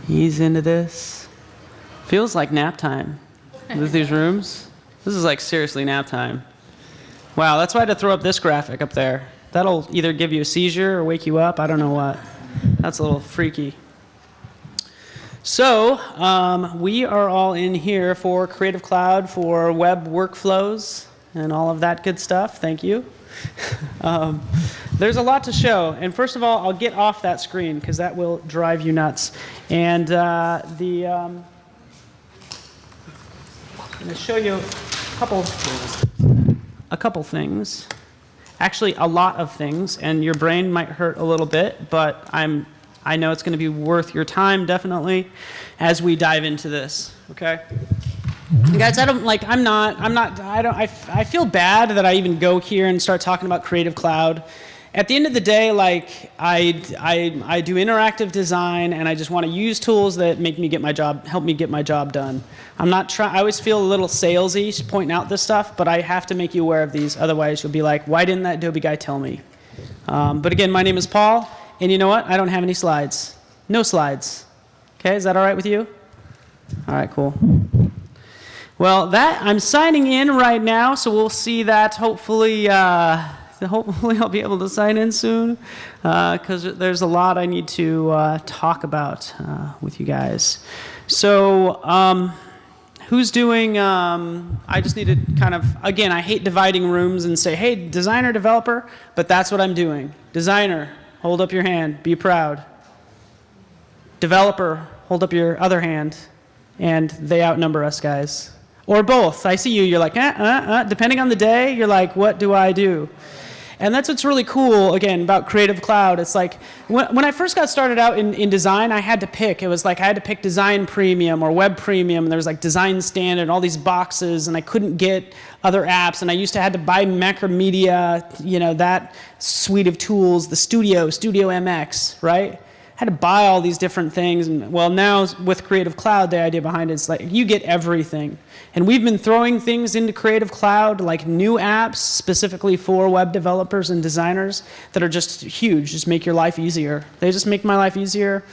Ease into this. Feels like nap time with these rooms. This is like seriously nap time. Wow, that's why I had to throw up this graphic up there. That'll either give you a seizure or wake you up. I don't know what. That's a little freaky. So we are all in here for Creative Cloud, for web workflows, and all of that good stuff. Thank you. There's a lot to show. And first of all, I'll get off that screen because that will drive you nuts. And I'm going to show you a couple things. Actually, a lot of things. And your brain might hurt a little bit, but I know it's going to be worth your time, definitely, as we dive into this. Okay? Guys, I feel bad that I even go here and start talking about Creative Cloud. At the end of the day, like, I do interactive design, and I just want to use tools that make me get my job, help me get my job done. I always feel a little salesy pointing out this stuff, but I have to make you aware of these. Otherwise, you'll be like, why didn't that Adobe guy tell me? But again, my name is Paul, and you know what? I don't have any slides. No slides. Okay, is that all right with you? All right, cool. Well, I'm signing in right now, so we'll see that hopefully. Hopefully I'll be able to sign in soon, because there's a lot I need to talk about with you guys. So who's doing, I just need to kind of, again, I hate dividing rooms and say, hey, designer, developer, but that's what I'm doing. Designer, hold up your hand, be proud. Developer, hold up your other hand, and they outnumber us, guys. Or both. I see you, you're like, depending on the day, you're like, what do I do? And that's what's really cool, again, about Creative Cloud. It's like, when I first got started out in design, I had to pick. It was like I had to pick Design Premium or Web Premium, and there was like Design Standard and all these boxes, and I couldn't get other apps, and I used to have to buy Macromedia, you know, that suite of tools, the Studio MX, right? I had to buy all these different things. And well, now with Creative Cloud, the idea behind it is like you get everything. And we've been throwing things into Creative Cloud, like new apps specifically for web developers and designers that are just huge, just make your life easier. They just make my life easier.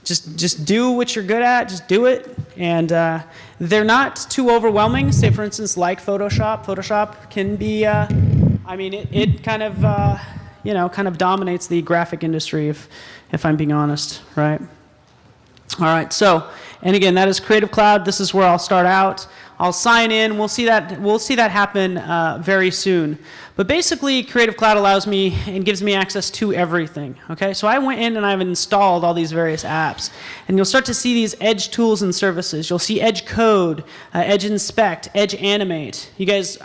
Just do what you're good at, just do it. And they're not too overwhelming. Say, for instance, like Photoshop. Photoshop can be, I mean, it kind of, you know, kind of dominates the graphic industry, if I'm being honest, right? All right, so, and again, that is Creative Cloud. This is where I'll start out. I'll sign in. We'll see that happen very soon. But basically, Creative Cloud allows me and gives me access to everything. Okay, so I went in and I've installed all these various apps, and you'll start to see these Edge tools and services. You'll see Edge Code, Edge Inspect, Edge Animate. You guys,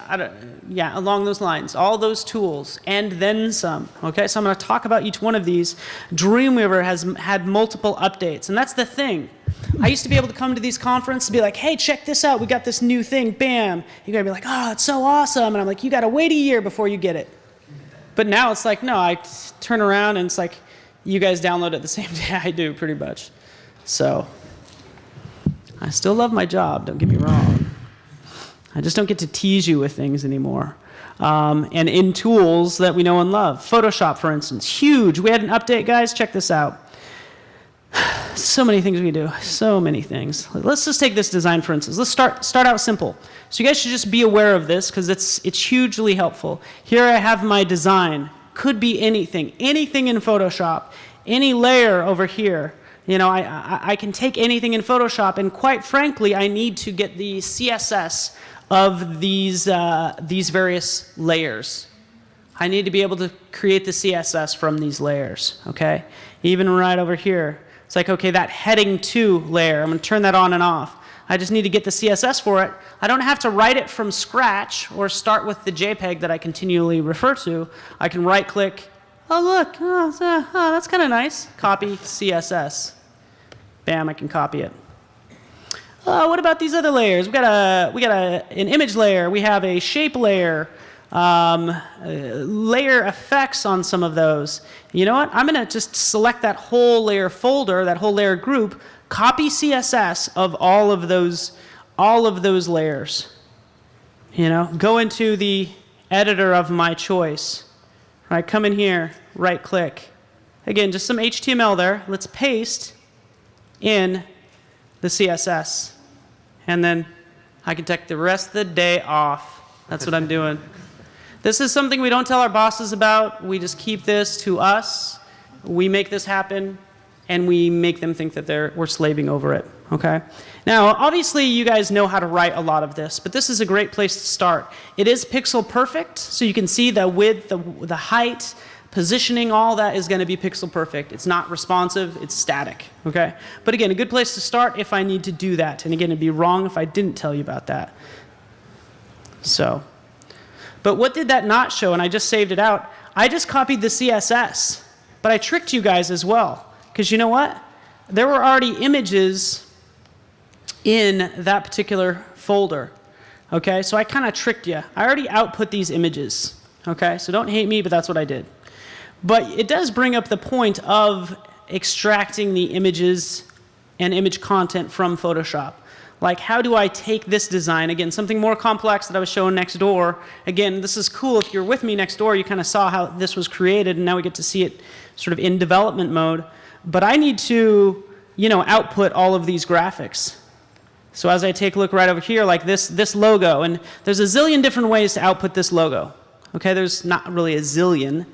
yeah, along those lines, all those tools, and then some. Okay, so I'm going to talk about each one of these. Dreamweaver has had multiple updates, and that's the thing. I used to be able to come to these conferences and be like, hey, check this out. We got this new thing. Bam. You got to be like, oh, it's so awesome. And I'm like, you got to wait a year before you get it. But now it's like, no, I turn around and it's like, you guys download it the same day I do, pretty much. So I still love my job, don't get me wrong. I just don't get to tease you with things anymore. And in tools that we know and love. Photoshop, for instance, huge. We had an update, guys. Check this out. So many things we do, so many things. Let's just take this design, for instance. Let's start out simple. So you guys should just be aware of this because it's hugely helpful. Here I have my design. Could be anything in Photoshop, any layer over here. You know, I can take anything in Photoshop, and quite frankly, I need to get the CSS of these various layers. I need to be able to create the CSS from these layers, okay? Even right over here. It's like, okay, that heading 2 layer, I'm going to turn that on and off. I just need to get the CSS for it. I don't have to write it from scratch or start with the JPEG that I continually refer to. I can right-click. Oh, look. Oh, that's kind of nice. Copy CSS. Bam, I can copy it. What about these other layers? We got an image layer. We have a shape layer. Layer effects on some of those. You know what? I'm going to just select that whole layer folder, that whole layer group, copy CSS of all of those layers. You know, go into the editor of my choice. Right, come in here, right click. Again, just some HTML there. Let's paste in the CSS. And then I can take the rest of the day off. That's what I'm doing. This is something we don't tell our bosses about. We just keep this to us. We make this happen, and we make them think that we're slaving over it. Okay? Now, obviously, you guys know how to write a lot of this, but this is a great place to start. It is pixel perfect, so you can see the width, the height, positioning, all that is going to be pixel perfect. It's not responsive, it's static. Okay? But again, a good place to start if I need to do that. And again, it'd be wrong if I didn't tell you about that. So, but what did that not show? And I just saved it out. I just copied the CSS, but I tricked you guys as well. Because you know what? There were already images in that particular folder. Okay, so I kind of tricked you. I already output these images. Okay, so don't hate me, but that's what I did. But it does bring up the point of extracting the images and image content from Photoshop. Like, how do I take this design, again, something more complex that I was showing next door. Again, this is cool. If you're with me next door, you kind of saw how this was created, and now we get to see it sort of in development mode. But I need to, output all of these graphics. So as I take a look right over here, like this logo, and there's a zillion different ways to output this logo. Okay, there's not really a zillion,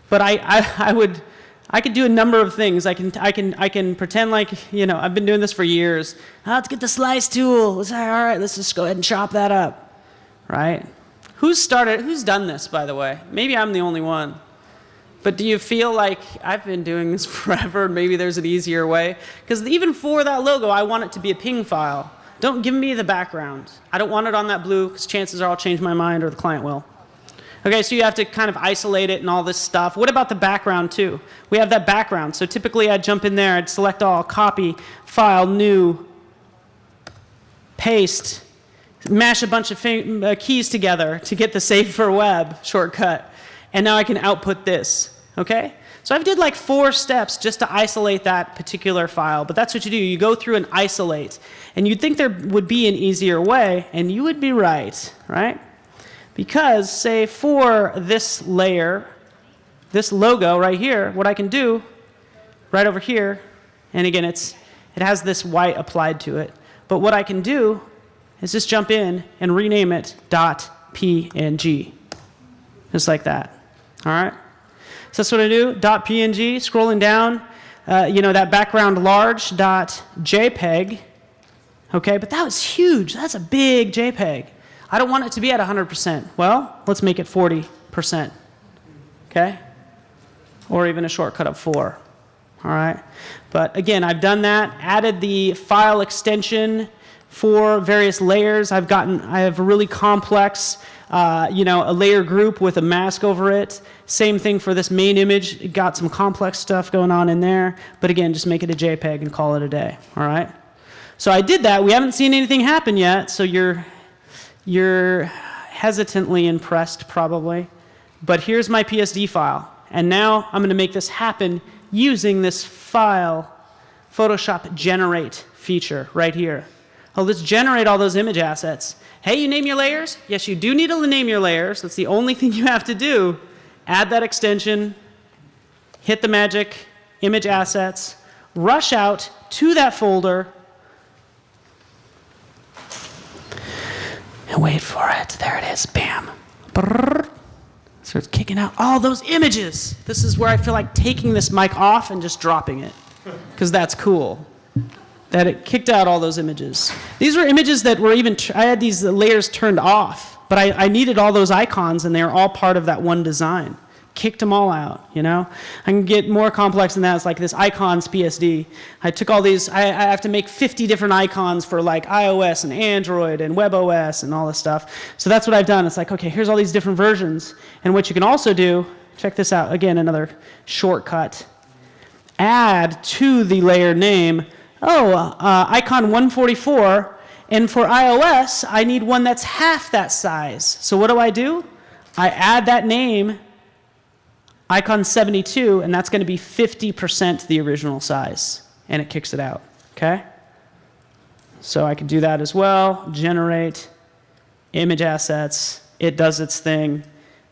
but I could do a number of things. I can pretend like, I've been doing this for years. Let's get the slice tool. All right, let's just go ahead and chop that up, right? Who's done this, by the way? Maybe I'm the only one. But do you feel like I've been doing this forever, and maybe there's an easier way? Because even for that logo, I want it to be a ping file. Don't give me the background. I don't want it on that blue, because chances are I'll change my mind, or the client will. Okay, so you have to kind of isolate it and all this stuff. What about the background too? We have that background. So typically I'd jump in there, I'd select all, copy, file, new, paste, mash a bunch of keys together to get the save for web shortcut. And now I can output this. Okay? So I did like 4 steps just to isolate that particular file. But that's what you do. You go through and isolate. And you'd think there would be an easier way, and you would be right, right? Because, say, for this layer, this logo right here, what I can do right over here, and again, it has this white applied to it, but what I can do is just jump in and rename it .png, just like that. All right? So that's what I do, .png, scrolling down, that background large .jpg, okay, but that was huge. That's a big JPEG. I don't want it to be at 100%. Well, let's make it 40%, okay? Or even a shortcut of 4, all right? But again, I've done that, added the file extension for various layers. I have a really complex, a layer group with a mask over it. Same thing for this main image. It got some complex stuff going on in there. But again, just make it a JPEG and call it a day, all right? So I did that. We haven't seen anything happen yet, so you're hesitantly impressed probably, but here's my PSD file. And now I'm going to make this happen using this file Photoshop generate feature right here. Oh, let's generate all those image assets. Hey, you name your layers? Yes, you do need to name your layers. That's the only thing you have to do. Add that extension, hit the magic, image assets, rush out to that folder, and wait for it. There it is. Bam. Brrr. Starts kicking out all those images. This is where I feel like taking this mic off and just dropping it, because that's cool. That it kicked out all those images. These were images that were I had these layers turned off, but I needed all those icons, and they were all part of that one design. Kicked them all out, I can get more complex than that. It's like this icons PSD. I took all these, I have to make 50 different icons for like iOS and Android and WebOS and all this stuff. So that's what I've done. It's like, okay, here's all these different versions. And what you can also do, check this out, again, another shortcut. Add to the layer name, icon 144, and for iOS, I need one that's half that size. So what do? I add that name, icon 72, and that's going to be 50% the original size, and it kicks it out, okay? So I can do that as well, generate image assets, it does its thing,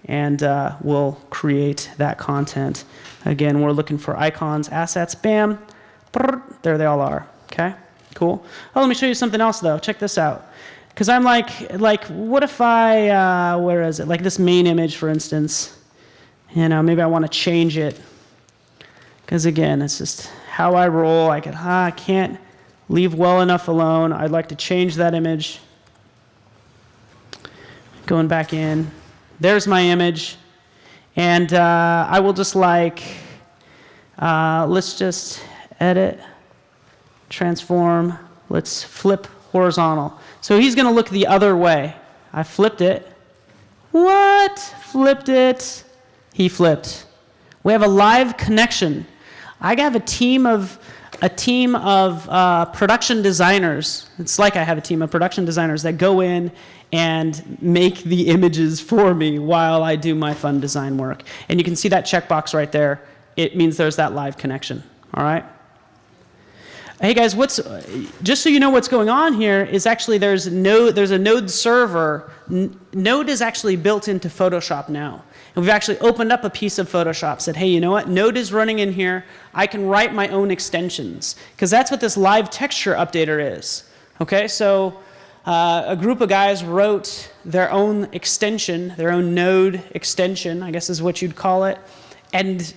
and we'll create that content. Again, we're looking for icons, assets, bam, there they all are. Okay, cool. Oh, let me show you something else though. Check this out. Because I'm like, what if I, where is it? Like this main image, for instance. You know, maybe I want to change it. Because again, it's just how I roll. I can't leave well enough alone. I'd like to change that image. Going back in. There's my image. And I will just like, let's just edit, transform. Let's flip horizontal. So he's going to look the other way. I flipped it. What? Flipped it. He flipped. We have a live connection. I have a team of production designers. It's like I have a team of production designers that go in and make the images for me while I do my fun design work. And you can see that checkbox right there. It means there's that live connection. All right? Hey guys, just so you know what's going on here is actually there's a Node server. Node is actually built into Photoshop now. And we've actually opened up a piece of Photoshop, said, hey, you know what? Node is running in here. I can write my own extensions. Because that's what this live texture updater is. Okay, so a group of guys wrote their own extension, their own Node extension, I guess is what you'd call it, and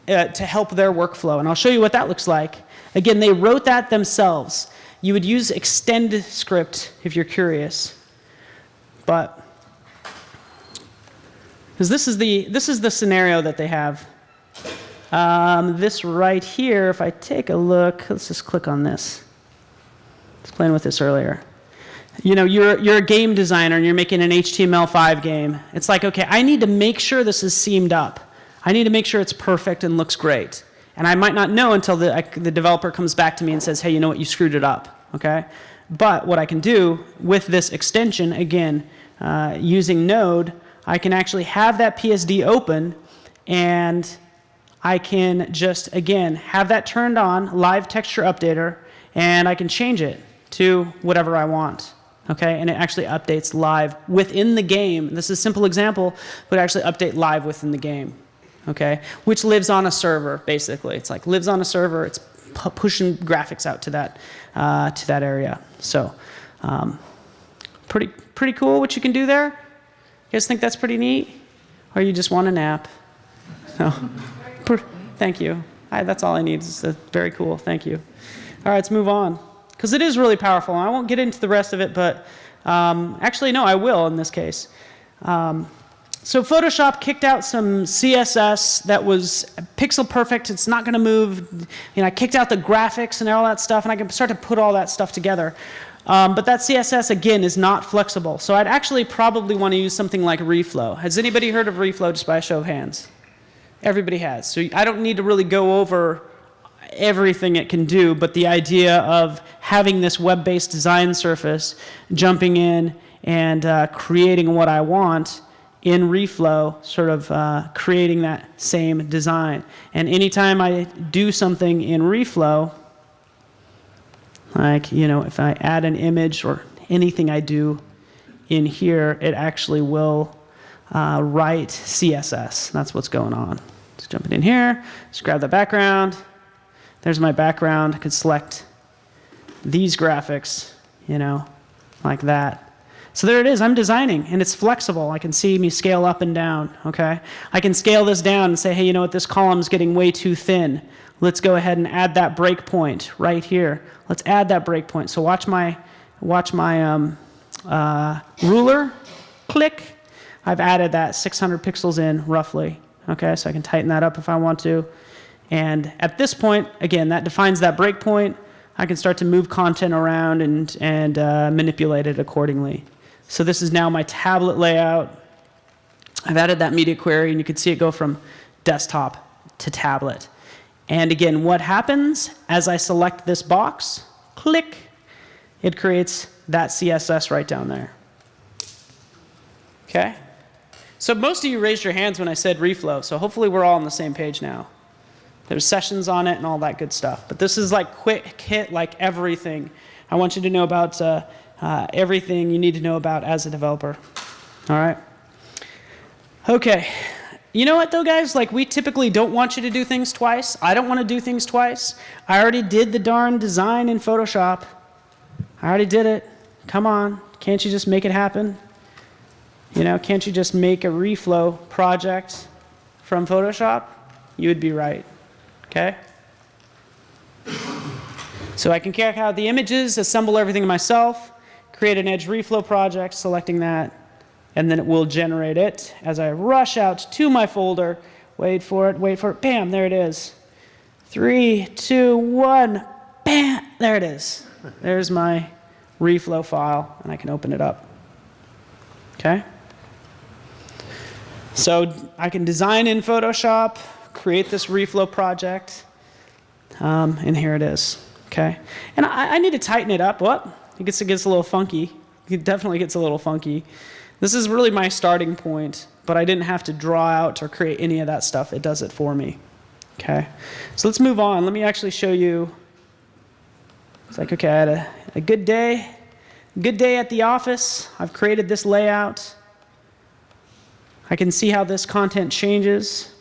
to help their workflow. And I'll show you what that looks like. Again, they wrote that themselves. You would use extend script if you're curious. But because this is the scenario that they have. This right here, if I take a look, let's just click on this. I was playing with this earlier. You know, you're a game designer and you're making an HTML5 game. It's like, okay, I need to make sure this is seamed up. I need to make sure it's perfect and looks great. And I might not know until the developer comes back to me and says, hey, you know what, you screwed it up, okay? But what I can do with this extension, again, using Node, I can actually have that PSD open, and I can just, again, have that turned on, live texture updater, and I can change it to whatever I want, okay? And it actually updates live within the game. This is a simple example, but actually update live within the game. Okay, which lives on a server, basically. It's like lives on a server. It's pushing graphics out to that area. So, pretty cool what you can do there. You guys think that's pretty neat, or you just want a nap? No. Thank you. That's all I need. It's very cool. Thank you. All right, let's move on because it is really powerful. I won't get into the rest of it, but actually, no, I will in this case. So Photoshop kicked out some CSS that was pixel perfect. It's not going to move. You know, I kicked out the graphics and all that stuff, and I can start to put all that stuff together. But that CSS, again, is not flexible. So I'd actually probably want to use something like reflow. Has anybody heard of reflow just by a show of hands? Everybody has. So I don't need to really go over everything it can do, but the idea of having this web-based design surface, jumping in and creating what I want, in reflow, sort of creating that same design. And anytime I do something in reflow, like, you know, if I add an image or anything I do in here, it actually will write CSS. That's what's going on. Just jumping in here, just grab the background. There's my background. I could select these graphics, you know, like that. So there it is. I'm designing, and it's flexible. I can see me scale up and down, okay? I can scale this down and say, hey, you know what, this column's getting way too thin. Let's go ahead and add that breakpoint right here. Let's add that breakpoint. So watch my ruler, click. I've added that 600 pixels in roughly, okay? So I can tighten that up if I want to. And at this point, again, that defines that breakpoint. I can start to move content around and manipulate it accordingly. So this is now my tablet layout. I've added that media query, and you can see it go from desktop to tablet. And again, what happens as I select this box, click, it creates that CSS right down there. Okay? So most of you raised your hands when I said reflow, so hopefully we're all on the same page now. There's sessions on it and all that good stuff. But this is like quick hit, like everything. I want you to know about everything you need to know about as a developer. All right? Okay. You know what though, guys? Like, we typically don't want you to do things twice. I don't want to do things twice. I already did the darn design in Photoshop. I already did it. Come on. Can't you just make it happen? You know, can't you just make a reflow project from Photoshop? You would be right. Okay? So I can check out the images, assemble everything myself, create an edge reflow project, selecting that, and then it will generate it as I rush out to my folder. Wait for it, bam, there it is. 3, 2, 1, bam, there it is. There's my reflow file, and I can open it up. Okay? So I can design in Photoshop, create this reflow project, and here it is. Okay? And I need to tighten it up. What? It gets a little funky. It definitely gets a little funky. This is really my starting point, but I didn't have to draw out or create any of that stuff. It does it for me. Okay? So let's move on. Let me actually show you. It's like, okay, I had a good day. Good day at the office. I've created this layout. I can see how this content changes.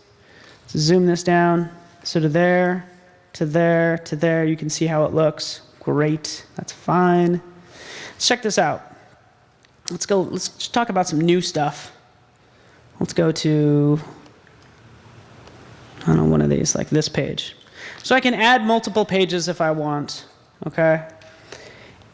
Let's zoom this down. So to there, to there, to there. You can see how it looks. Great. That's fine. Let's check this out. Let's talk about some new stuff. Let's go to, I don't know, one of these, like this page. So I can add multiple pages if I want, okay?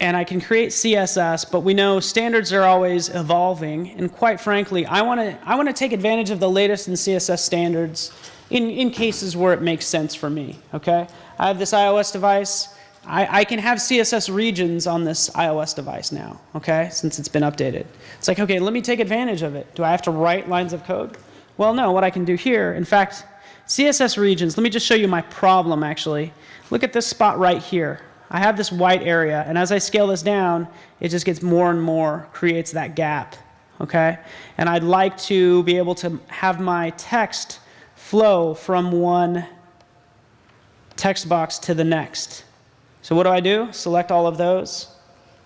And I can create CSS, but we know standards are always evolving, and quite frankly, I want to take advantage of the latest in CSS standards in cases where it makes sense for me, okay? I have this iOS device. I can have CSS regions on this iOS device now, okay, since it's been updated. It's like, okay, let me take advantage of it. Do I have to write lines of code? Well, no, what I can do here, in fact, CSS regions, let me just show you my problem, actually. Look at this spot right here. I have this white area, and as I scale this down, it just gets more and more, creates that gap, okay? And I'd like to be able to have my text flow from one text box to the next. So what do? Select all of those,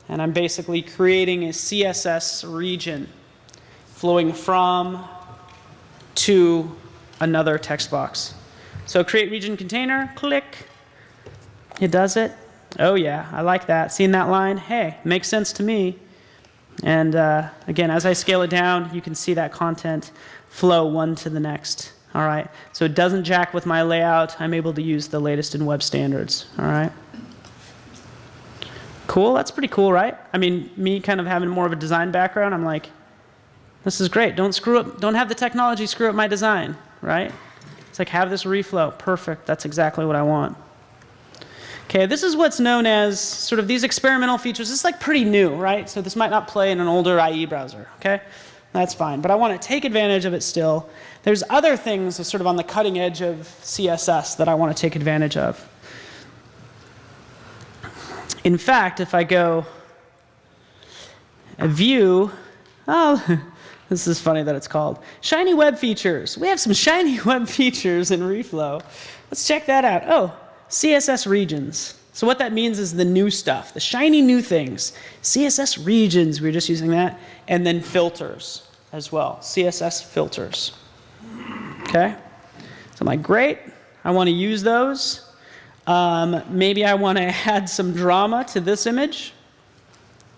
and I'm basically creating a CSS region flowing from to another text box. So create region container, click. It does it. Oh yeah, I like that. Seeing that line? Hey, makes sense to me. And again, as I scale it down, you can see that content flow one to the next. All right. So it doesn't jack with my layout. I'm able to use the latest in web standards. All right. Cool, that's pretty cool, right? I mean, me kind of having more of a design background, I'm like, this is great. Don't screw up, don't have the technology screw up my design, right? It's like, have this reflow. Perfect, that's exactly what I want. Okay, this is what's known as sort of these experimental features. This is like pretty new, right? So this might not play in an older IE browser, okay? That's fine, but I want to take advantage of it still. There's other things sort of on the cutting edge of CSS that I want to take advantage of. In fact, if I go view, oh, this is funny that it's called shiny web features. We have some shiny web features in Reflow. Let's check that out. Oh, CSS regions. So what that means is the new stuff, the shiny new things. CSS regions, we were just using that. And then filters as well, CSS filters. Okay? So I'm like, great, I want to use those. Maybe I want to add some drama to this image.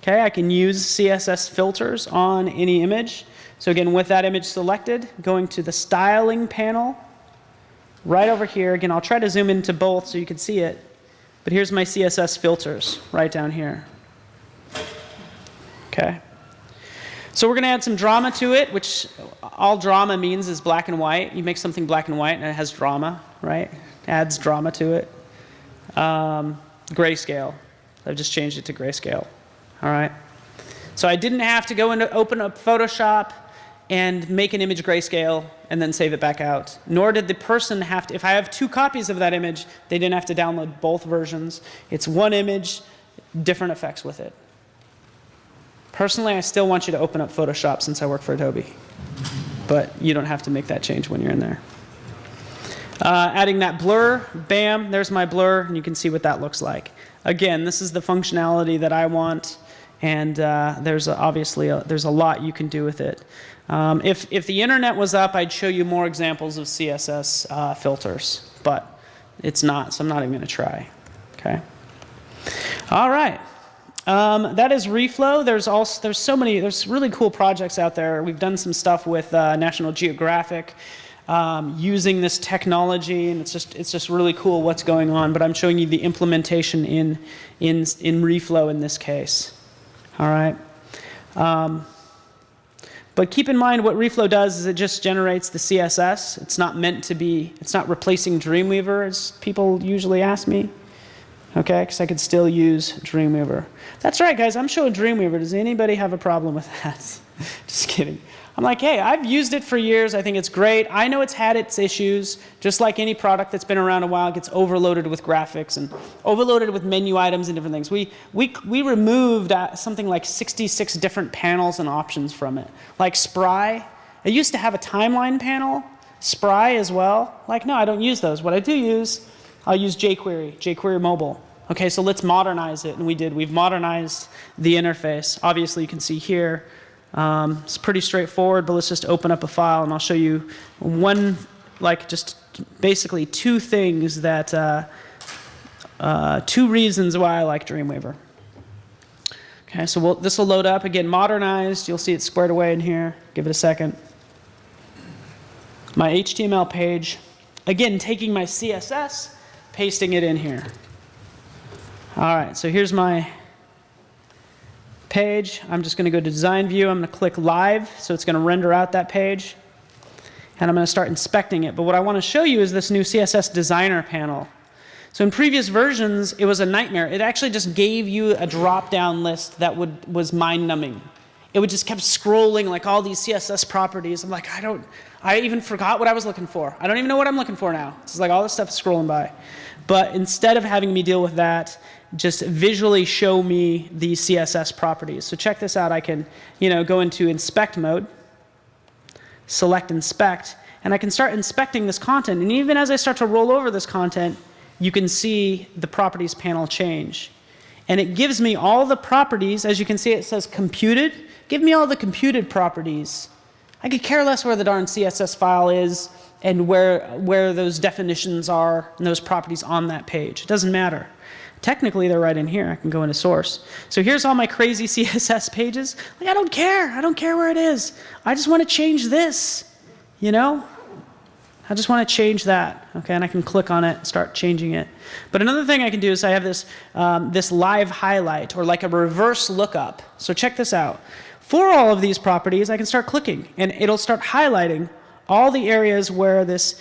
Okay, I can use CSS filters on any image. So again, with that image selected, going to the styling panel, right over here. Again, I'll try to zoom into both so you can see it. But here's my CSS filters right down here. Okay. So we're going to add some drama to it, which all drama means is black and white. You make something black and white and it has drama, right? Adds drama to it. Grayscale. I've just changed it to grayscale. All right. So I didn't have to go into open up Photoshop and make an image grayscale and then save it back out. Nor did the person have to, if I have 2 copies of that image, they didn't have to download both versions. It's one image, different effects with it. Personally, I still want you to open up Photoshop since I work for Adobe. But you don't have to make that change when you're in there. Adding that blur, bam, there's my blur, and you can see what that looks like. Again, this is the functionality that I want And there's obviously there's a lot you can do with it. If the internet was up, I'd show you more examples of CSS filters, but it's not, so I'm not even going to try. Okay. All right. That is Reflow. There's really cool projects out there. We've done some stuff with National Geographic using this technology, and it's just really cool what's going on. But I'm showing you the implementation in Reflow in this case. All right. But keep in mind what Reflow does is it just generates the CSS. It's not meant to be, it's not replacing Dreamweaver, as people usually ask me. Okay, because I could still use Dreamweaver. That's right, guys, I'm showing Dreamweaver. Does anybody have a problem with that? Just kidding. I'm like, hey, I've used it for years. I think it's great. I know it's had its issues. Just like any product that's been around a while, it gets overloaded with graphics and overloaded with menu items and different things. We removed something like 66 different panels and options from it. Like Spry, it used to have a timeline panel. Spry as well. Like, no, I don't use those. What I do use, I'll use jQuery mobile. Okay, so let's modernize it, and we did. We've modernized the interface. Obviously, you can see here, it's pretty straightforward, but let's just open up a file, and I'll show you just basically two things that, two reasons why I like Dreamweaver. Okay, so this will load up. Again, modernized. You'll see it squared away in here. Give it a second. My HTML page. Again, taking my CSS, pasting it in here. All right, so here's my page. I'm just going to go to design view. I'm going to click live, so it's going to render out that page. And I'm going to start inspecting it. But what I want to show you is this new CSS designer panel. So in previous versions, it was a nightmare. It actually just gave you a drop-down list that was mind-numbing. It would just kept scrolling like all these CSS properties. I'm like, I even forgot what I was looking for. I don't even know what I'm looking for now. It's like all this stuff is scrolling by. But instead of having me deal with that, just visually show me the CSS properties. So check this out. I can, go into inspect mode, select inspect, and I can start inspecting this content. And even as I start to roll over this content, you can see the properties panel change. And it gives me all the properties. As you can see, it says computed. Give me all the computed properties. I could care less where the darn CSS file is and where those definitions are and those properties on that page. It doesn't matter. Technically, they're right in here. I can go into source. So here's all my crazy CSS pages. Like, I don't care. I don't care where it is. I just want to change this, I just want to change that, okay? And I can click on it and start changing it. But another thing I can do is I have this live highlight, or like a reverse lookup. So check this out. For all of these properties, I can start clicking, and it'll start highlighting all the areas where this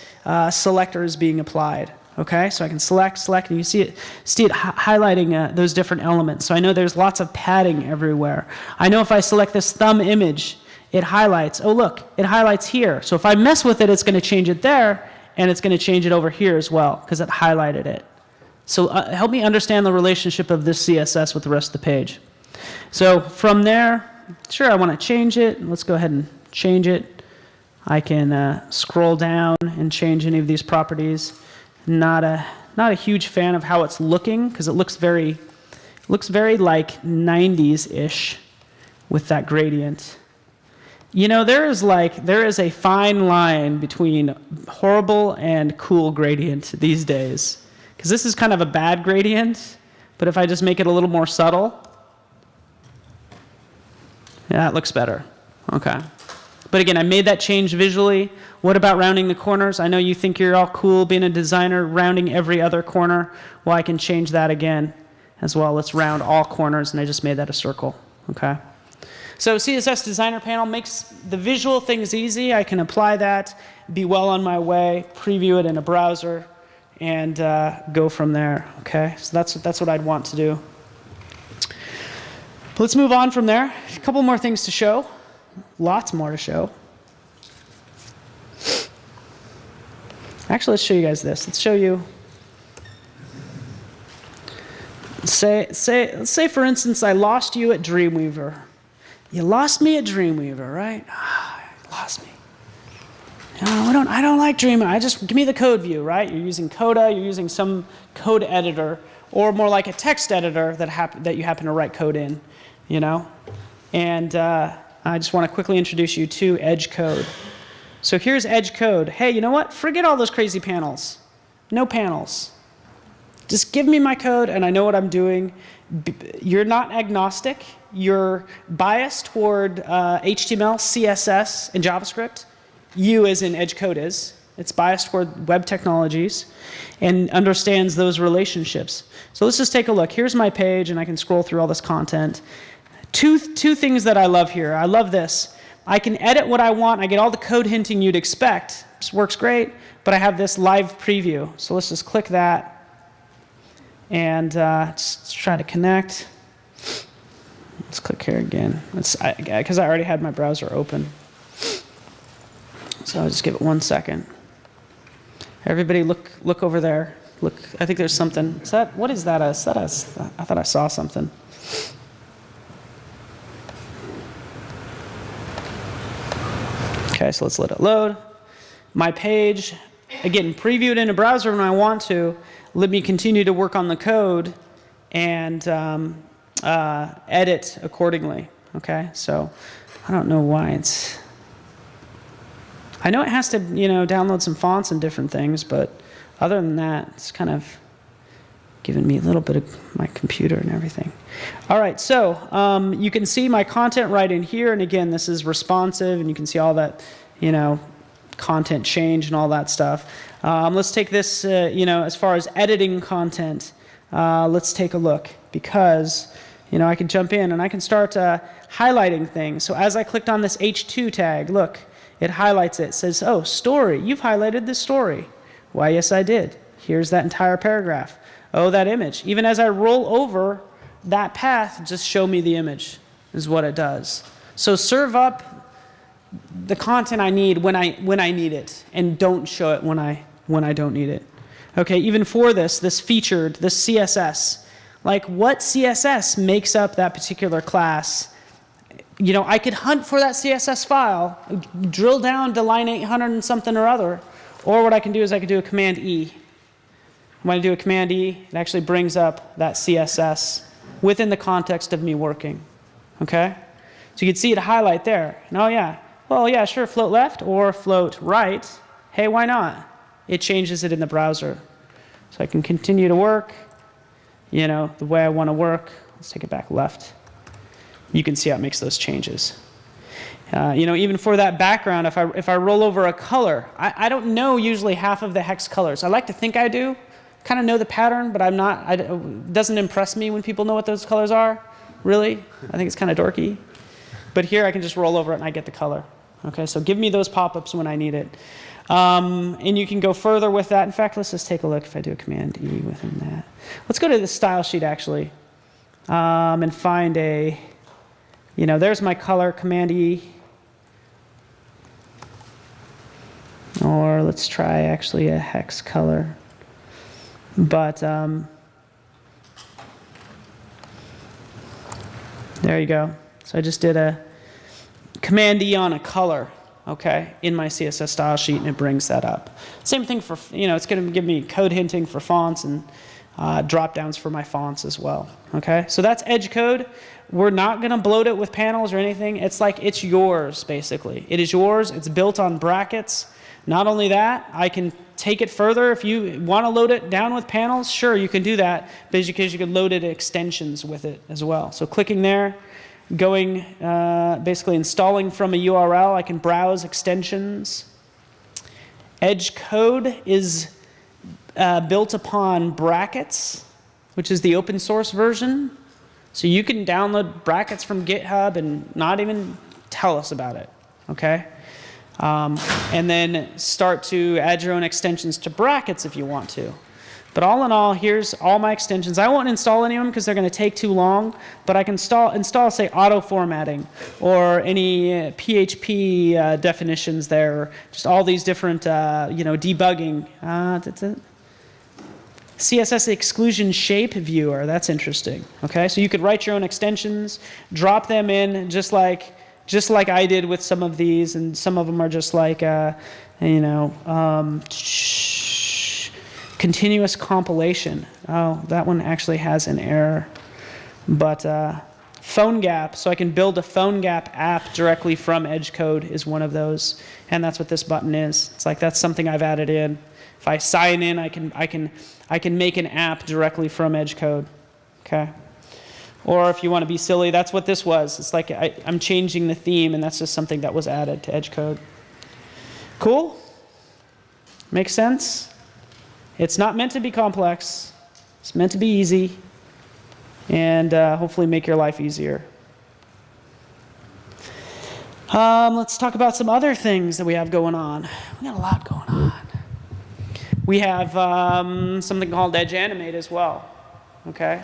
selector is being applied. Okay, so I can select, and you see it highlighting those different elements. So I know there's lots of padding everywhere. I know if I select this thumb image, it highlights. Oh, look, it highlights here. So if I mess with it, it's going to change it there, and it's going to change it over here as well, because it highlighted it. So help me understand the relationship of this CSS with the rest of the page. So from there, sure, I want to change it. Let's go ahead and change it. I can scroll down and change any of these properties. Not a huge fan of how it's looking, because it looks very like 90s-ish with that gradient. There is a fine line between horrible and cool gradient these days, because this is kind of a bad gradient, but if I just make it a little more subtle, yeah, it looks better. Okay. But again, I made that change visually. What about rounding the corners? I know you think you're all cool being a designer, rounding every other corner. Well, I can change that again as well. Let's round all corners, and I just made that a circle. Okay. So CSS Designer Panel makes the visual things easy. I can apply that, be well on my way, preview it in a browser, and go from there. Okay. So that's what I'd want to do. Let's move on from there. A couple more things to show. Lots more to show. Actually, let's show you guys this. Let's show you. Let's say for instance, I lost you at Dreamweaver. You lost me at Dreamweaver, right? You lost me. I don't like Dreamweaver. Give me the code view, right? You're using Coda. You're using some code editor, or more like a text editor that you happen to write code in. you know? And I just want to quickly introduce you to Edge code. So here's Edge code. Hey, you know what? Forget all those crazy panels. No panels. Just give me my code and I know what I'm doing. You're not agnostic. You're biased toward HTML, CSS, and JavaScript. You as in Edge code is. It's biased toward web technologies and understands those relationships. So let's just take a look. Here's my page and I can scroll through all this content. Two things that I love here. I love this. I can edit what I want. I get all the code hinting you'd expect. This works great, but I have this live preview. So let's just click that and just try to connect. Let's click here again. Because I already had my browser open. So I'll just give it 1 second. Everybody look over there. Look, I think there's something. What is that? I thought I saw something. Okay, so let's let it load. My page, again, previewed in a browser when I want to. Let me continue to work on the code and edit accordingly. Okay, so I don't know why it's. I know it has to, download some fonts and different things, but other than that, it's kind of giving me a little bit of my computer and everything. All right, so you can see my content right in here, and again, this is responsive, and you can see all that, content change and all that stuff. Let's take this, as far as editing content, let's take a look, because, I can jump in and I can start highlighting things. So as I clicked on this H2 tag, look, it highlights it. It says, oh, story, you've highlighted this story. Why, yes, I did. Here's that entire paragraph. Oh, that image. Even as I roll over that path, just show me the image is what it does. So serve up the content I need when I need it, and don't show it when I don't need it. Okay, even for this featured, this CSS, like what CSS makes up that particular class? I could hunt for that CSS file, drill down to line 800 and something or other, or what I can do is I can do a Command E. When I do a Command E, it actually brings up that CSS within the context of me working. Okay? So you can see it highlight there. And oh yeah, well yeah, sure, float left or float right. Hey, why not? It changes it in the browser. So I can continue to work, the way I want to work. Let's take it back left. You can see how it makes those changes. Even for that background, if I roll over a color, I don't know usually half of the hex colors. I like to think I do. Kind of know the pattern, but I'm not. It doesn't impress me when people know what those colors are. Really, I think it's kind of dorky. But here I can just roll over it and I get the color. Okay, so give me those pop-ups when I need it. And you can go further with that. In fact, let's just take a look if I do a Command E within that. Let's go to the style sheet actually, and find a. There's my color, Command E. Or let's try actually a hex color. But there you go. So I just did a Command E on a color, okay, in my CSS style sheet, and it brings that up. Same thing for, it's going to give me code hinting for fonts and drop downs for my fonts as well. Okay, so that's Edge code. We're not going to bloat it with panels or anything. It's like it's yours, basically. It is yours. It's built on brackets. Not only that, I can take it further. If you want to load it down with panels, sure, you can do that, because you can load it extensions with it as well. So clicking there, going, basically installing from a URL, I can browse extensions. Edge code is built upon brackets, which is the open source version. So you can download brackets from GitHub and not even tell us about it, okay? And then start to add your own extensions to brackets if you want to. But all in all, here's all my extensions. I won't install any of them because they're going to take too long, but I can install say, auto formatting or any PHP definitions there, or just all these different, debugging. CSS exclusion shape viewer, that's interesting. Okay, so you could write your own extensions, drop them in just like I did with some of these, and some of them are just like, continuous compilation. Oh, that one actually has an error. But Phone Gap, so I can build a Phone Gap app directly from Edge code is one of those, and that's what this button is. It's like that's something I've added in. If I sign in, I can make an app directly from Edge code. Okay. Or if you want to be silly, that's what this was. It's like I'm changing the theme, and that's just something that was added to Edge code. Cool? Makes sense? It's not meant to be complex. It's meant to be easy, and hopefully make your life easier. Let's talk about some other things that we have going on. We got a lot going on. We have something called Edge Animate as well. Okay?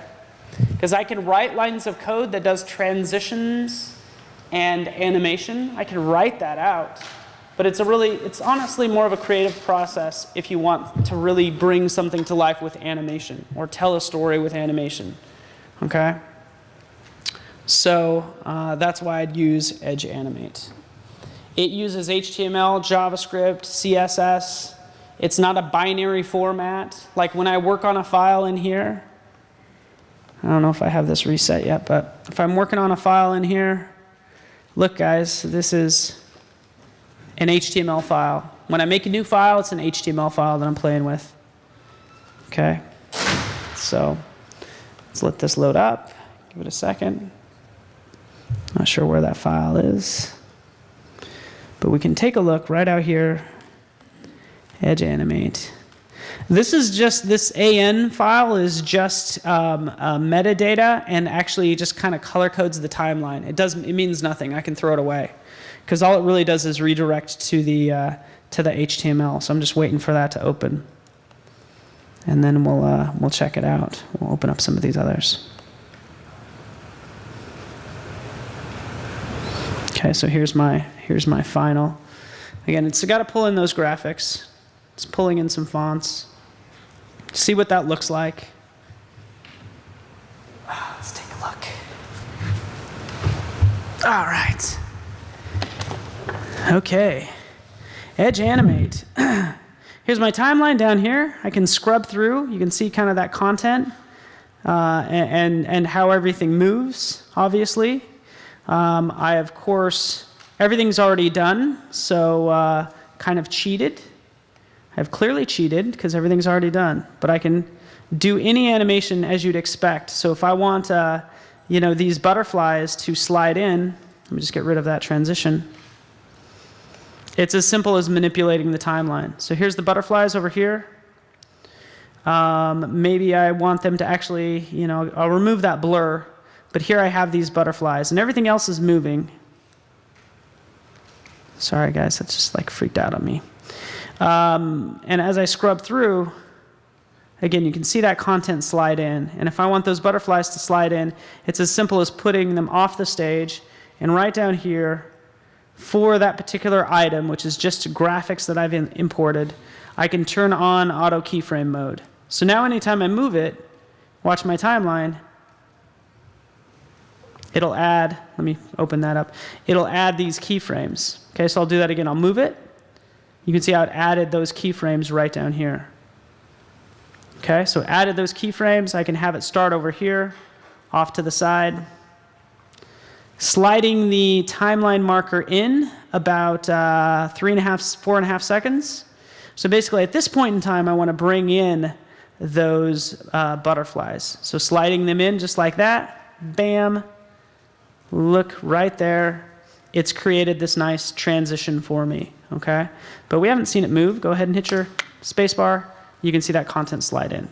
Because I can write lines of code that does transitions and animation. I can write that out. But it's honestly more of a creative process if you want to really bring something to life with animation or tell a story with animation. Okay? So that's why I'd use Edge Animate. It uses HTML, JavaScript, CSS. It's not a binary format. Like when I work on a file in here, I don't know if I have this reset yet, but if I'm working on a file in here, look guys, this is an HTML file. When I make a new file, it's an HTML file that I'm playing with. Okay? So let's let this load up. Give it a second. Not sure where that file is. But we can take a look right out here. Edge Animate. This AN file is just metadata and actually just kind of color codes the timeline. It means nothing. I can throw it away because all it really does is redirect to the HTML. So I'm just waiting for that to open, and then we'll check it out. We'll open up some of these others. Okay, so here's my final. Again, it's got to pull in those graphics. It's pulling in some fonts. See what that looks like. Let's take a look. All right. Okay. Edge Animate. Here's my timeline down here. I can scrub through. You can see kind of that content and how everything moves, obviously. I, of course, everything's already done, so kind of cheated. I've clearly cheated because everything's already done, but I can do any animation as you'd expect. So if I want, these butterflies to slide in, let me just get rid of that transition. It's as simple as manipulating the timeline. So here's the butterflies over here. Maybe I want them to actually, I'll remove that blur, but here I have these butterflies, and everything else is moving. Sorry, guys, that just freaked out on me. And as I scrub through, again, you can see that content slide in. And if I want those butterflies to slide in, it's as simple as putting them off the stage and right down here for that particular item, which is just graphics that I've imported, I can turn on auto keyframe mode. So now anytime I move it, watch my timeline, it'll add, let me open that up, it'll add these keyframes. Okay, so I'll do that again. I'll move it. You can see how it added those keyframes right down here. Okay, so added those keyframes. I can have it start over here, off to the side. Sliding the timeline marker in about 4.5 seconds. So basically, at this point in time, I want to bring in those butterflies. So sliding them in just like that. Bam. Look right there. It's created this nice transition for me, okay? But we haven't seen it move. Go ahead and hit your space bar. You can see that content slide in.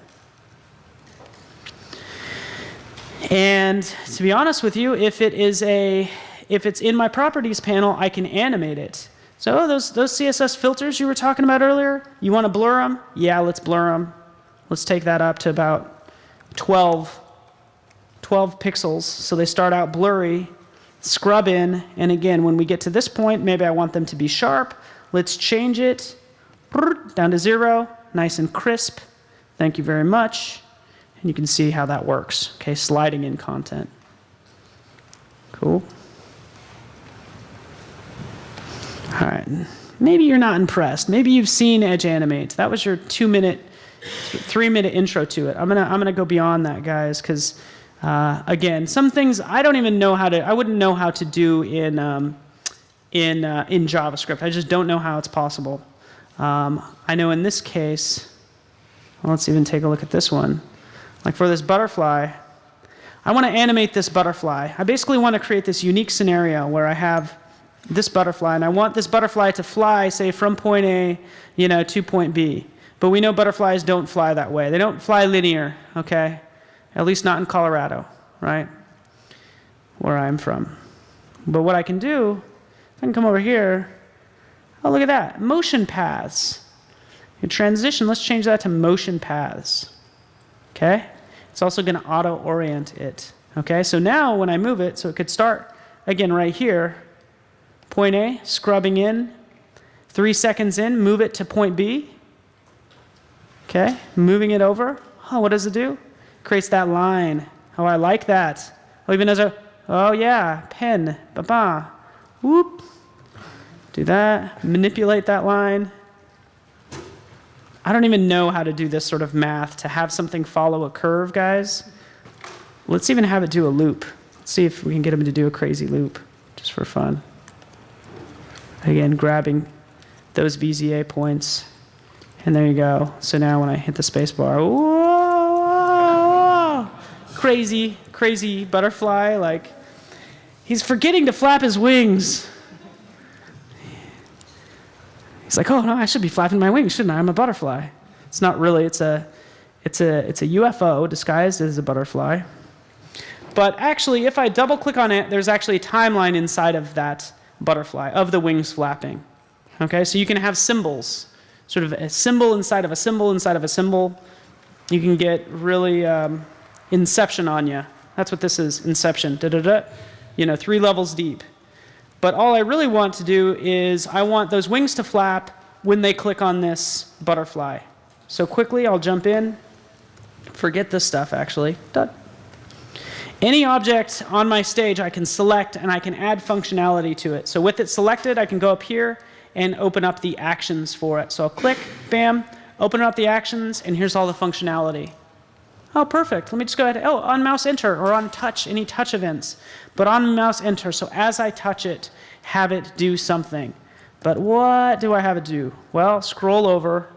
And to be honest with you, if it's in my properties panel, I can animate it. So those CSS filters you were talking about earlier, you want to blur them? Yeah, let's blur them. Let's take that up to about 12 pixels. So they start out blurry. Scrub in, and again, when we get to this point, maybe I want them to be sharp. Let's change it down to 0, nice and crisp. Thank you very much. And you can see how that works. Okay, sliding in content. Cool. All right. Maybe you're not impressed. Maybe you've seen Edge Animate. That was your 3-minute intro to it. I'm gonna go beyond that, guys, because Again, some things I don't even know how to, I wouldn't know how to do in JavaScript. I just don't know how it's possible. I know in this case, well, let's even take a look at this one. Like for this butterfly, I want to animate this butterfly. I basically want to create this unique scenario where I have this butterfly, and I want this butterfly to fly, say, from point A, to point B. But we know butterflies don't fly that way. They don't fly linear, okay? At least not in Colorado, right? Where I'm from. But what I can do, I can come over here. Oh, look at that. Motion paths. In transition, let's change that to motion paths. Okay? It's also going to auto-orient it. Okay? So now when I move it, so it could start, again, right here. Point A, scrubbing in. 3 seconds in, move it to point B. Okay? Moving it over. Oh, what does it do? Creates that line. Oh, I like that. Oh, even as a, oh yeah, pen. Ba-ba. Whoop. Do that. Manipulate that line. I don't even know how to do this sort of math to have something follow a curve, guys. Let's even have it do a loop. Let's see if we can get them to do a crazy loop, just for fun. Again, grabbing those VZA points. And there you go. So now when I hit the space bar, whoa, crazy, crazy butterfly. Like, he's forgetting to flap his wings. He's like, oh no, I should be flapping my wings, shouldn't I? I'm a butterfly. It's not really. It's a UFO disguised as a butterfly. But actually, if I double click on it, there's actually a timeline inside of that butterfly of the wings flapping. Okay, so you can have symbols, sort of a symbol inside of a symbol inside of a symbol. You can get really Inception on you. That's what this is, Inception. Da-da-da. 3 levels deep. But all I really want to do is I want those wings to flap when they click on this butterfly. So quickly, I'll jump in. Forget this stuff, actually. Done. Any object on my stage I can select, and I can add functionality to it. So with it selected, I can go up here and open up the actions for it. So I'll click, bam, open up the actions, and here's all the functionality. Oh, perfect. Let me just go ahead. Oh, on mouse enter or on touch, any touch events. But on mouse enter, so as I touch it, have it do something. But what do I have it do? Well, scroll over,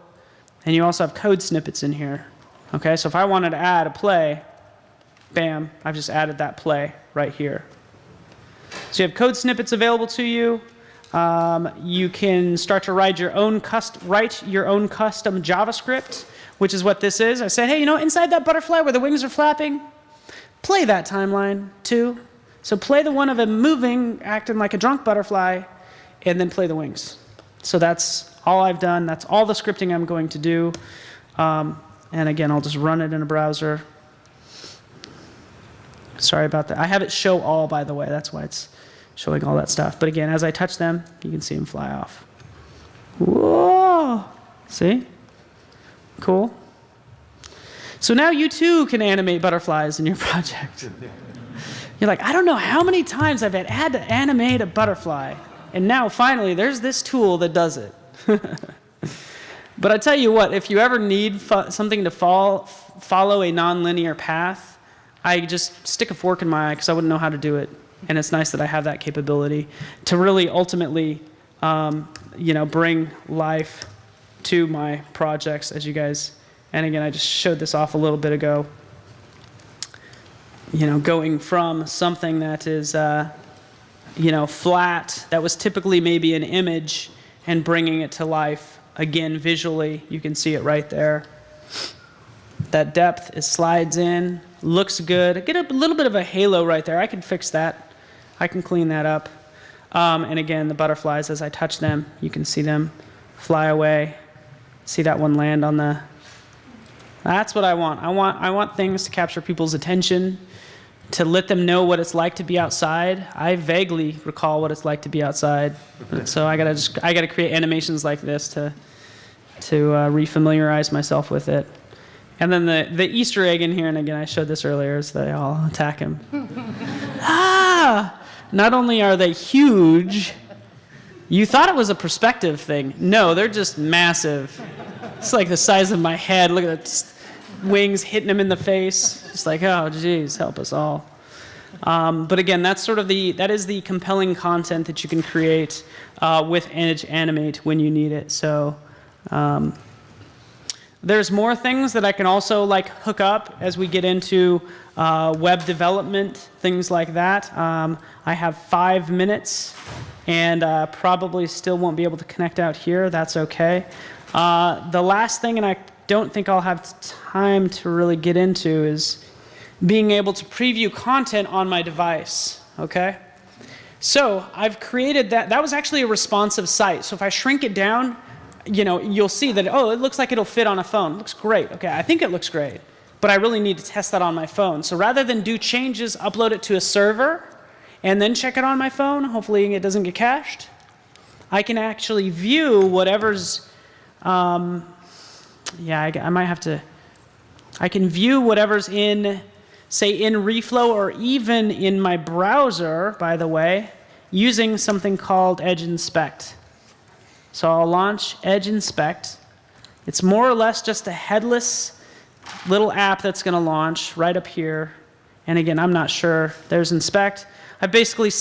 and you also have code snippets in here. Okay, so if I wanted to add a play, bam, I've just added that play right here. So you have code snippets available to you. You can start to write your own custom JavaScript, which is what this is. I said, hey, inside that butterfly where the wings are flapping, play that timeline too. So play the one of it moving, acting like a drunk butterfly, and then play the wings. So that's all I've done. That's all the scripting I'm going to do. And again, I'll just run it in a browser. Sorry about that. I have it show all, by the way. That's why it's showing all that stuff. But again, as I touch them, you can see them fly off. Whoa! See? Cool. So now you too can animate butterflies in your project. You're like, I don't know how many times I've had to animate a butterfly. And now finally, there's this tool that does it. But I tell you what, if you ever need something to follow a nonlinear path, I just stick a fork in my eye because I wouldn't know how to do it. And it's nice that I have that capability to really ultimately bring life to my projects, as you guys, and again, I just showed this off a little bit ago. Going from something that is, flat, that was typically maybe an image, and bringing it to life, again, visually. You can see it right there. That depth, it slides in, looks good. I get a little bit of a halo right there. I can fix that. I can clean that up. And again, the butterflies, as I touch them, you can see them fly away. See that one land on the... That's what I want. I want things to capture people's attention, to let them know what it's like to be outside. I vaguely recall what it's like to be outside. So I gotta create animations like this to refamiliarize myself with it. And then the Easter egg in here, and again, I showed this earlier, is they all attack him. Not only are they huge, you thought it was a perspective thing. No, they're just massive. It's like the size of my head. Look at the wings hitting him in the face. It's like, oh, geez, help us all. But again, that's sort of that is the compelling content that you can create with Edge Animate when you need it. So there's more things that I can also like hook up as we get into web development, things like that. I have 5 minutes and probably still won't be able to connect out here. That's okay. The last thing, and I don't think I'll have time to really get into, is being able to preview content on my device, okay? So I've created that. That was actually a responsive site. So if I shrink it down, you'll see that, oh, it looks like it'll fit on a phone. It looks great. Okay, I think it looks great. But I really need to test that on my phone. So rather than do changes, upload it to a server, and then check it on my phone, hopefully it doesn't get cached, I can actually view whatever's, I might have to, I can view whatever's in, say, in Reflow or even in my browser, by the way, using something called Edge Inspect. So I'll launch Edge Inspect. It's more or less just a headless little app that's going to launch right up here. And again, I'm not sure. There's Inspect. I basically,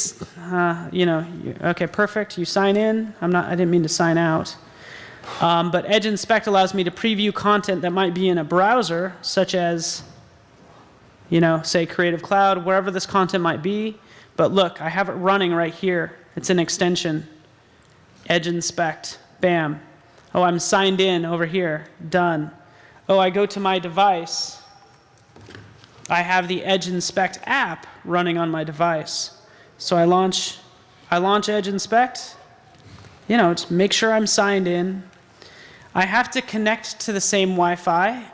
okay, perfect. You sign in. I didn't mean to sign out. But Edge Inspect allows me to preview content that might be in a browser, such as, say Creative Cloud, wherever this content might be. But look, I have it running right here. It's an extension. Edge Inspect, bam. Oh, I'm signed in over here, done. Oh, I go to my device. I have the Edge Inspect app running on my device. So I launch Edge Inspect, to make sure I'm signed in. I have to connect to the same Wi-Fi.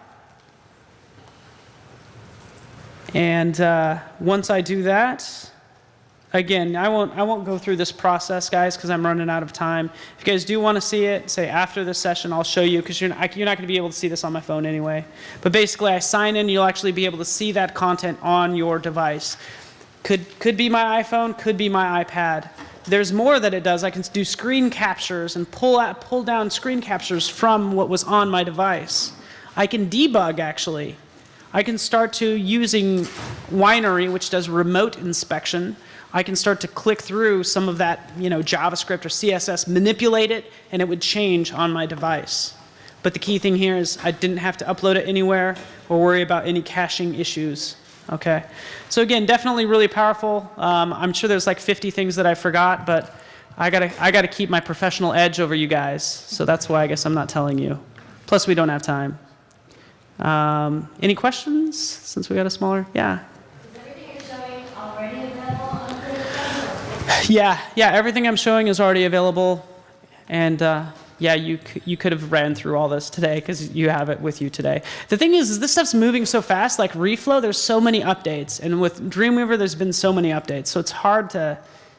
And once I do that, again, I won't go through this process, guys, because I'm running out of time. If you guys do want to see it, say after this session, I'll show you, because you're not going to be able to see this on my phone anyway. But basically, I sign in, you'll actually be able to see that content on your device. Could be my iPhone, could be my iPad. There's more that it does. I can do screen captures and pull down screen captures from what was on my device. I can debug, actually. I can start to using Winery, which does remote inspection. I can start to click through some of that, JavaScript or CSS, manipulate it, and it would change on my device. But the key thing here is I didn't have to upload it anywhere or worry about any caching issues. Okay. So again, definitely really powerful. I'm sure there's like 50 things that I forgot, but I gotta keep my professional edge over you guys. So that's why I guess I'm not telling you. Plus, we don't have time. Any questions? Since we got a smaller, yeah. Yeah, everything I'm showing is already available, and yeah, you could have ran through all this today because you have it with you today. The thing is this stuff's moving so fast, like Reflow, there's so many updates, and with Dreamweaver, there's been so many updates, so it's hard to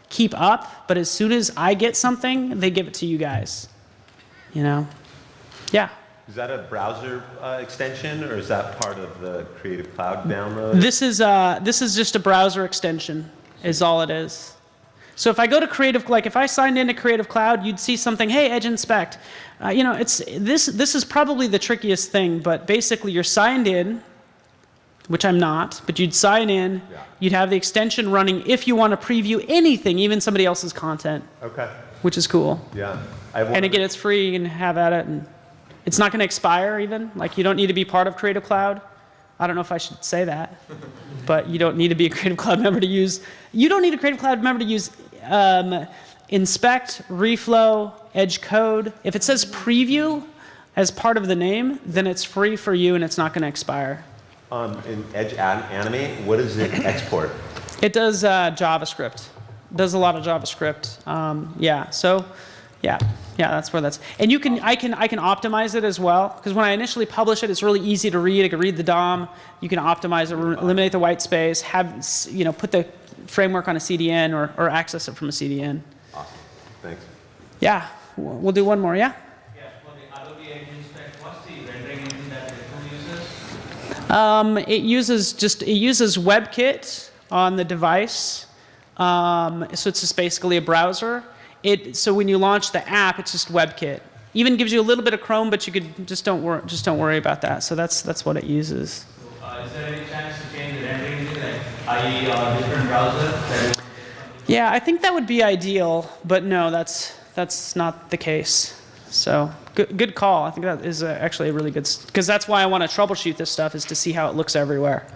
keep up, but as soon as I get something, they give it to you guys, Yeah. Is that a browser extension, or is that part of the Creative Cloud download? This is just a browser extension, is all it is. So if I go to Creative, like if I signed into Creative Cloud, you'd see something, hey, Edge Inspect. This is probably the trickiest thing, but basically you're signed in, which I'm not, but you'd sign in, you'd have the extension running if you want to preview anything, even somebody else's content. Okay. Which is cool. Yeah. And again, it's free, you can have at it, and it's not going to expire even. Like you don't need to be part of Creative Cloud. I don't know if I should say that, but you don't need to be a Creative Cloud member to use, Inspect, Reflow, Edge Code. If it says Preview as part of the name, then it's free for you and it's not going to expire. In Edge Animate, what does it export? It does JavaScript. It does a lot of JavaScript. Yeah, that's where that's. And I can optimize it as well, because when I initially publish it, it's really easy to read. I can read the DOM. You can optimize it, eliminate the white space, put the framework on a CDN or access it from a CDN. Awesome. Thanks. Yeah, we'll do one more. Yeah. Yeah, for the Adobe Edge Inspect, what's the rendering engine that it uses? It uses WebKit on the device. So it's just basically a browser. So when you launch the app, it's just WebKit. Even gives you a little bit of Chrome, but you could just don't worry about that. So that's what it uses. So, is there any chance to i.e. a different browser that is Yeah, I think that would be ideal, but no, that's not the case. So good call. I think that is actually a really good, because that's why I want to troubleshoot this stuff, is to see how it looks everywhere.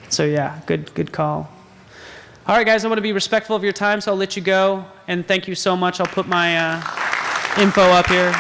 So yeah, good call. All right, guys, I want to be respectful of your time, so I'll let you go. And thank you so much. I'll put my info up here.